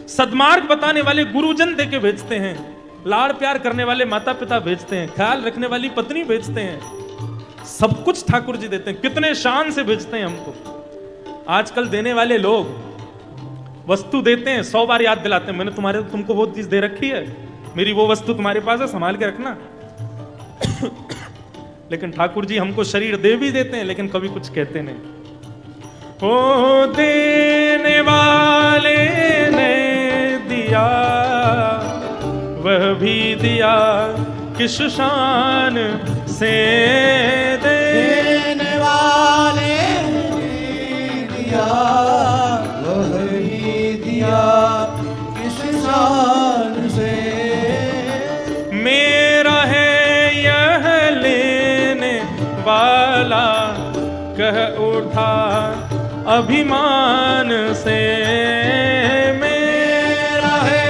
सद्मार्ग बताने वाले गुरुजन दे के भेजते हैं, लाड़ प्यार करने वाले माता पिता भेजते हैं, ख्याल रखने वाली पत्नी भेजते हैं, सब कुछ ठाकुर जी देते हैं। कितने शान से भेजते हैं हमको। आजकल देने वाले लोग वस्तु देते हैं, 100 बार याद दिलाते हैं, मैंने तुमको वो चीज दे रखी है, मेरी वो वस्तु तुम्हारे पास है, संभाल के रखना। लेकिन ठाकुर जी हमको शरीर दे भी देते हैं, लेकिन कभी कुछ कहते नहीं। ओ देने वाले ने दिया, वह भी दिया किस शान से, देने वाले ने दिया, वह भी दिया किस शान से। मेरा है यह लेने वाला, कह उठा अभिमान से। मेरा है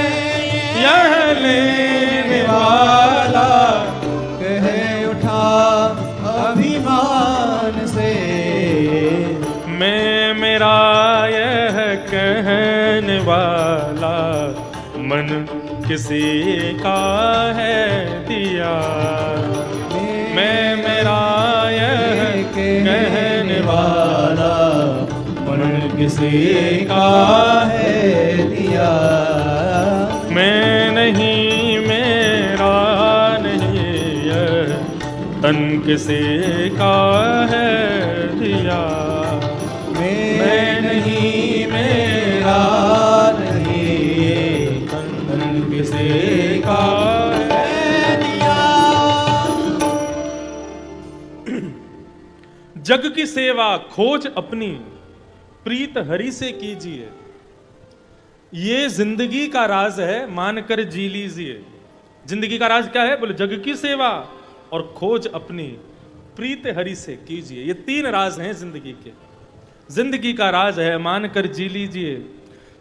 यह लेने वाला, कह उठा अभिमान से। मैं मेरा यह कहने वाला, मन किसी का है दिया। मैं मेरा यह कहने वाला, मन किसी का है दिया। मैं नहीं मेरा नहीं, यह तन किसी का है दिया। मैं नहीं मेरा नहीं, तन किसी का है दिया। जग की सेवा खोज अपनी, प्रीत हरि से कीजिए। ये जिंदगी का राज है, मानकर जी लीजिए। जिंदगी का राज क्या है? बोले जग की सेवा और खोज अपनी, प्रीत हरि से कीजिए। ये 3 राज हैं जिंदगी के। जिंदगी का राज है मानकर जी लीजिए।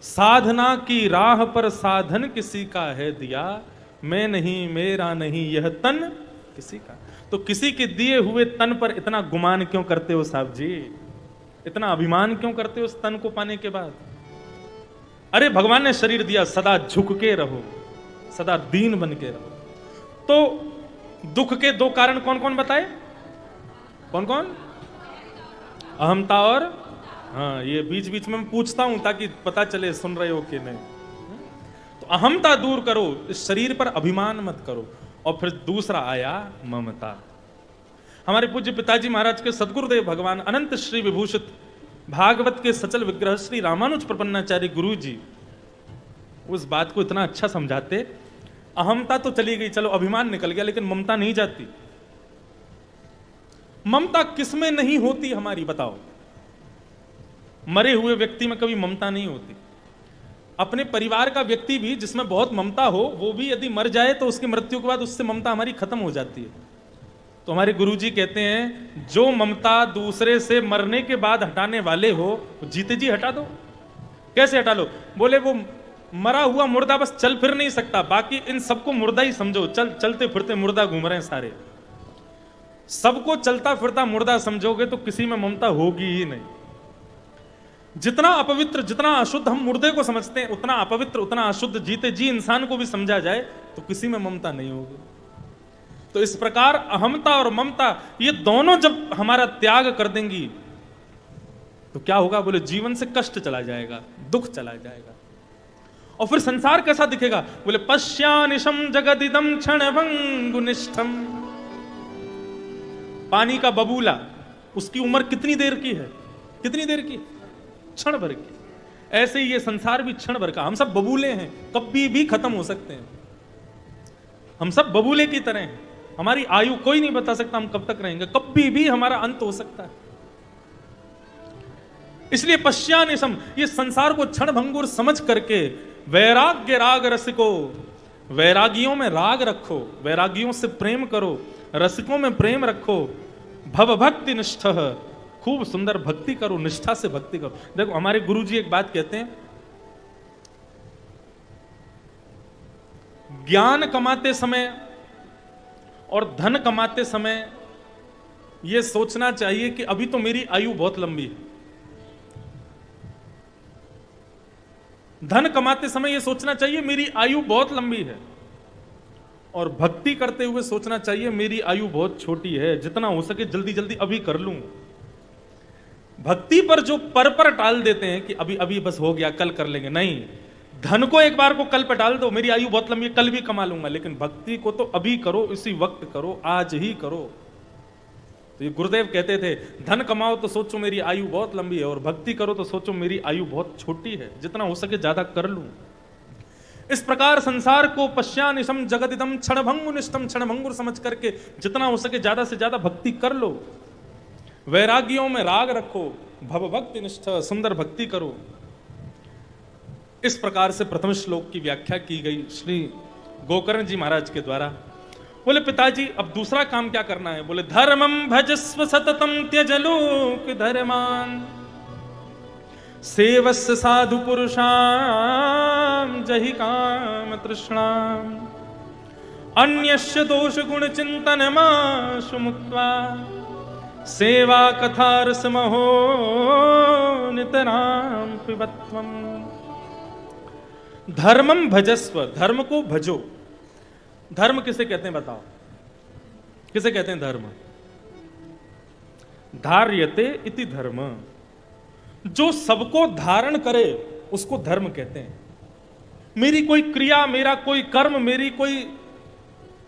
साधना की राह पर साधन किसी का है दिया। मैं नहीं मेरा नहीं, यह तन किसी का। तो किसी के दिए हुए तन पर इतना गुमान क्यों करते हो साहब जी? इतना अभिमान क्यों करते हो उस तन को पाने के बाद? अरे भगवान ने शरीर दिया, सदा झुक के रहो, सदा दीन बन के रहो। तो दुख के 2 कारण कौन कौन बताए? कौन कौन? अहमता और हाँ, ये बीच बीच में मैं पूछता हूं ताकि पता चले सुन रहे हो कि नहीं। तो अहमता दूर करो, इस शरीर पर अभिमान मत करो। और फिर दूसरा आया ममता। हमारे पूज्य पिताजी महाराज के सदगुरुदेव भगवान अनंत श्री विभूषित भागवत के सचल विग्रह श्री रामानुज प्रपन्नाचार्य गुरु जी उस बात को इतना अच्छा समझाते। अहमता तो चली गई, चलो अभिमान निकल गया, लेकिन ममता नहीं जाती। ममता किसमें नहीं होती हमारी, बताओ? मरे हुए व्यक्ति में कभी ममता नहीं होती। अपने परिवार का व्यक्ति भी जिसमें बहुत ममता हो, वो भी यदि मर जाए तो उसकी मृत्यु के बाद उससे ममता हमारी खत्म हो जाती है। तो हमारे गुरुजी कहते हैं, जो ममता दूसरे से मरने के बाद हटाने वाले हो, जीते जी हटा दो। कैसे हटा लो? बोले वो मरा हुआ मुर्दा बस चल फिर नहीं सकता, बाकी इन सबको मुर्दा ही समझो। चलते फिरते मुर्दा घूम रहे हैं सारे, सबको चलता फिरता मुर्दा समझोगे तो किसी में ममता होगी ही नहीं। जितना अपवित्र, जितना अशुद्ध हम मुर्दे को समझते हैं, उतना अपवित्र, उतना अशुद्ध जीते जी इंसान को भी समझा जाए तो किसी में ममता नहीं होगी। तो इस प्रकार अहमता और ममता ये दोनों जब हमारा त्याग कर देंगी तो क्या होगा? बोले जीवन से कष्ट चला जाएगा, दुख चला जाएगा। और फिर संसार कैसा दिखेगा? बोले पश्यानिशम जगदिदम क्षणभंगुनिष्ठम। पानी का बबूला, उसकी उम्र कितनी देर की है? कितनी देर की? क्षण भर की। ऐसे ही ये संसार भी क्षण भर का। हम सब बबूले हैं, कभी भी खत्म हो सकते हैं। हम सब बबूले की तरह हैं। हमारी आयु कोई नहीं बता सकता हम कब तक रहेंगे, कभी भी हमारा अंत हो सकता है। इसलिए पश्यानिशम, ये संसार को क्षण भंगुर समझ करके वैराग्य राग रसिको, वैरागियों में राग रखो, वैरागियों से प्रेम करो, रसिकों में प्रेम रखो। भव भक्ति निष्ठ, खूब सुंदर भक्ति करो, निष्ठा से भक्ति करो। देखो हमारे गुरुजी एक बात कहते हैं, ज्ञान कमाते समय और धन कमाते समय यह सोचना चाहिए कि अभी तो मेरी आयु बहुत लंबी है, धन कमाते समय ये सोचना चाहिए मेरी आयु बहुत लंबी है, और भक्ति करते हुए सोचना चाहिए मेरी आयु बहुत छोटी है, जितना हो सके जल्दी जल्दी अभी कर लूं। भक्ति पर जो पर टाल देते हैं कि अभी अभी बस हो गया, कल कर लेंगे, नहीं। धन को एक बार को कल पे टाल दो, मेरी आयु बहुत लंबी है, कल भी कमा लूंगा, लेकिन भक्ति को तो अभी करो, इसी वक्त करो, आज ही करो। तो ये गुरुदेव कहते थे, धन कमाओ तो सोचो मेरी आयु बहुत लंबी है, और भक्ति करो तो सोचो मेरी आयु बहुत छोटी है, जितना हो सके ज्यादा कर लूं। इस प्रकार संसार को पश्यानिशम जगदिदम क्षणभंगुनिष्ठम क्षणभंगुर समझ करके जितना हो सके ज्यादा से ज्यादा भक्ति कर लो। वैरागियों में राग रखो, भव भक्ति निष्ठ, सुंदर भक्ति करो। इस प्रकार से प्रथम श्लोक की व्याख्या की गई श्री गोकर्ण जी महाराज के द्वारा। बोले पिताजी अब दूसरा काम क्या करना है? बोले धर्मम भजस्व सततम त्यज लोक धर्मान सेवस्य साधु पुरुषाम जहि काम तृष्णाम अन्यस्य दोष गुण चिंतन माशु मुक्त्वा सेवा कथा रसमहो नितराम पिबत्वम। धर्मम भजस्व, धर्म को भजो। धर्म किसे कहते हैं बताओ? किसे कहते हैं धर्म? धार्यते इति धर्म, जो सबको धारण करे उसको धर्म कहते हैं। मेरी कोई क्रिया, मेरा कोई कर्म, मेरी कोई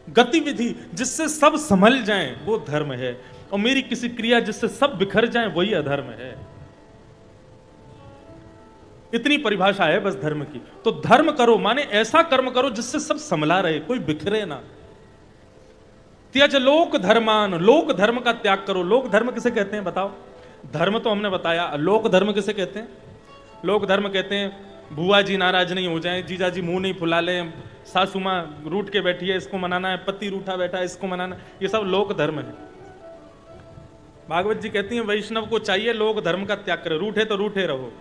गतिविधि जिससे सब संभल जाएं वो धर्म है, और मेरी किसी क्रिया जिससे सब बिखर जाएं वही अधर्म है। इतनी परिभाषा है बस धर्म की। तो धर्म करो माने ऐसा कर्म करो जिससे सब संभला रहे, कोई बिखरे ना। त्यज लोक धर्मान, लोक धर्म का त्याग करो। लोक धर्म किसे कहते हैं बताओ? धर्म तो हमने बताया, लोक धर्म किसे कहते हैं? लोक धर्म कहते हैं बुआ जी नाराज नहीं हो जाए, जीजा जी मुंह नहीं फुला लें, सासू मां रूठ के बैठी है इसको मनाना है, पति रूठा बैठा है इसको मनाना, ये सब लोक धर्म है। भागवत जी कहती हैं वैष्णव को चाहिए लोक धर्म का त्याग करे, रूठे तो रूठे रहो।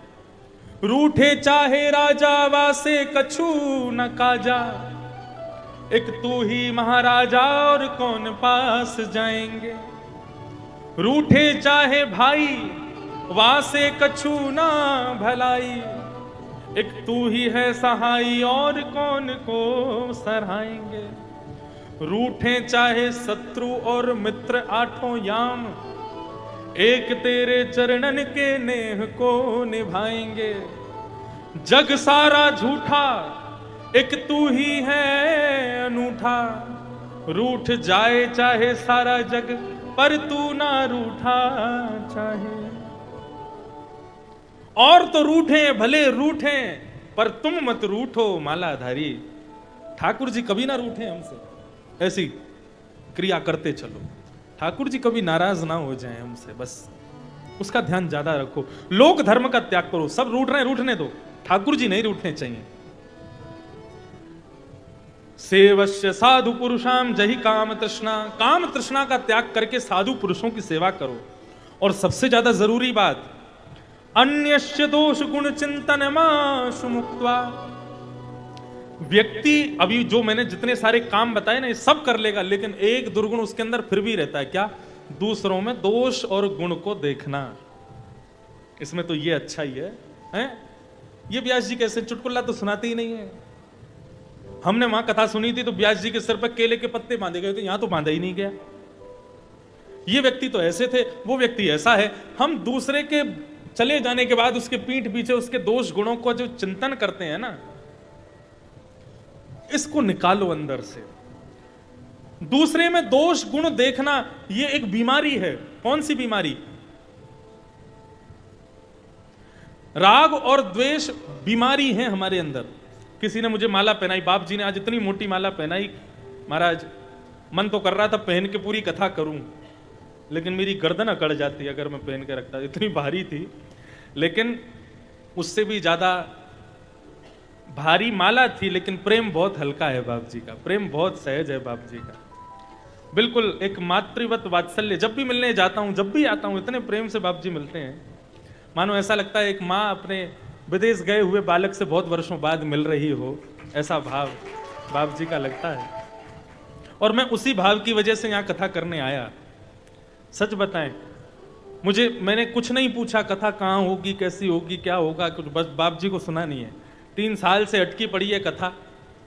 रूठे चाहे राजा वासे कछु न काजा, एक तू ही महाराजा और कौन पास जाएंगे। रूठे चाहे भाई वासे कछु ना भलाई, एक तू ही है सहाई और कौन को सराहेंगे। रूठे चाहे शत्रु और मित्र आठों याम, एक तेरे चरणन के नेह को निभाएंगे। जग सारा झूठा एक तू ही है अनूठा, रूठ जाए चाहे सारा जग पर तू ना रूठा चाहे। और तो रूठे भले रूठे पर तुम मत रूठो मालाधारी। ठाकुर जी कभी ना रूठे हमसे, ऐसी क्रिया करते चलो। ठाकुर जी कभी नाराज ना हो जाएं हमसे, बस उसका ध्यान ज्यादा रखो। लोक धर्म का त्याग करो। सब रूठ रहे हैं, रूठने दो, ठाकुर जी नहीं रूठने चाहिए। सेवस्य साधु पुरुषाम जहि काम तृष्णा, काम तृष्णा का त्याग करके साधु पुरुषों की सेवा करो। और सबसे ज्यादा जरूरी बात, अन्यस्य दोष गुण चिंतन माशु मुक्त्वा। व्यक्ति अभी जो मैंने जितने सारे काम बताए ना ये सब कर लेगा, लेकिन एक दुर्गुण उसके अंदर फिर भी रहता है। क्या? दूसरों में दोष और गुण को देखना। इसमें तो ये अच्छा ही है, हैं? ये व्यास जी कैसे चुटकुला तो सुनाते ही नहीं है। हमने वहां कथा सुनी थी तो व्यास जी के सिर पर केले के पत्ते बांधे गए थे, यहां तो बांधा ही नहीं गया। ये व्यक्ति तो ऐसे थे, वो व्यक्ति ऐसा है। हम दूसरे के चले जाने के बाद उसके पीठ पीछे उसके दोष गुणों को जो चिंतन करते हैं ना, इसको निकालो अंदर से। दूसरे में दोष गुण देखना ये एक बीमारी है। कौन सी बीमारी? राग और द्वेष बीमारी है हमारे अंदर। किसी ने मुझे माला पहनाई, बाप जी ने आज इतनी मोटी माला पहनाई, महाराज मन तो कर रहा था पहन के पूरी कथा करूं, लेकिन मेरी गर्दन अकड़ जाती अगर मैं पहन के रखता, इतनी भारी थी। लेकिन उससे भी ज्यादा भारी माला थी, लेकिन प्रेम बहुत हल्का है बाप जी का, प्रेम बहुत सहज है बाप जी का, बिल्कुल एक मातृवत वात्सल्य। जब भी मिलने जाता हूं, जब भी आता हूं, इतने प्रेम से बाप जी मिलते हैं, मानो ऐसा लगता है एक माँ अपने विदेश गए हुए बालक से बहुत वर्षों बाद मिल रही हो, ऐसा भाव बाप जी का लगता है। और मैं उसी भाव की वजह से यहाँ कथा करने आया। सच बताएं, मैंने कुछ नहीं पूछा, कथा कहाँ होगी, कैसी होगी, क्या होगा, कुछ बस बाप जी को सुना नहीं है। 3 साल से अटकी पड़ी है कथा,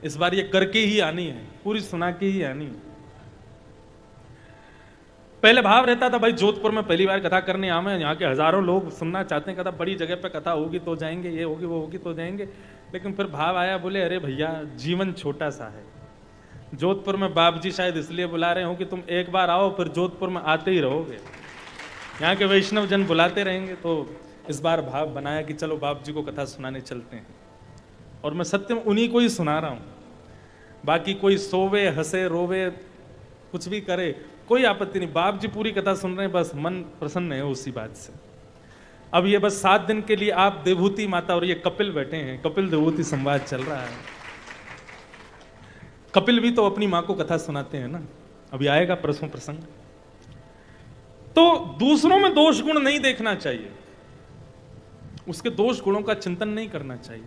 इस बार ये करके ही आनी है, पूरी सुना के ही आनी है। पहले भाव रहता था भाई जोधपुर में पहली बार कथा करने आवे, यहाँ के हजारों लोग सुनना चाहते हैं कथा, बड़ी जगह पे कथा होगी तो जाएंगे, ये होगी वो होगी तो जाएंगे। लेकिन फिर भाव आया, बोले अरे भैया जीवन छोटा सा है, जोधपुर में बाप जी शायद इसलिए बुला रहे हो कि तुम एक बार आओ फिर जोधपुर में आते ही रहोगे, यहाँ के वैष्णव जन बुलाते रहेंगे। तो इस बार भाव बनाया कि चलो बाप जी को कथा सुनाने चलते हैं, और मैं सत्यम उन्हीं को ही सुना रहा हूं। बाकी कोई सोवे हंसे रोवे कुछ भी करे कोई आपत्ति नहीं, बाप जी पूरी कथा सुन रहे हैं, बस मन प्रसन्न है उसी बात से। अब ये बस 7 दिन के लिए आप देवहूति माता और ये कपिल बैठे हैं, कपिल देवहूति संवाद चल रहा है। कपिल भी तो अपनी मां को कथा सुनाते हैं ना, अभी आएगा परसों प्रसंग। तो दूसरों में दोष गुण नहीं देखना चाहिए, उसके दोष गुणों का चिंतन नहीं करना चाहिए।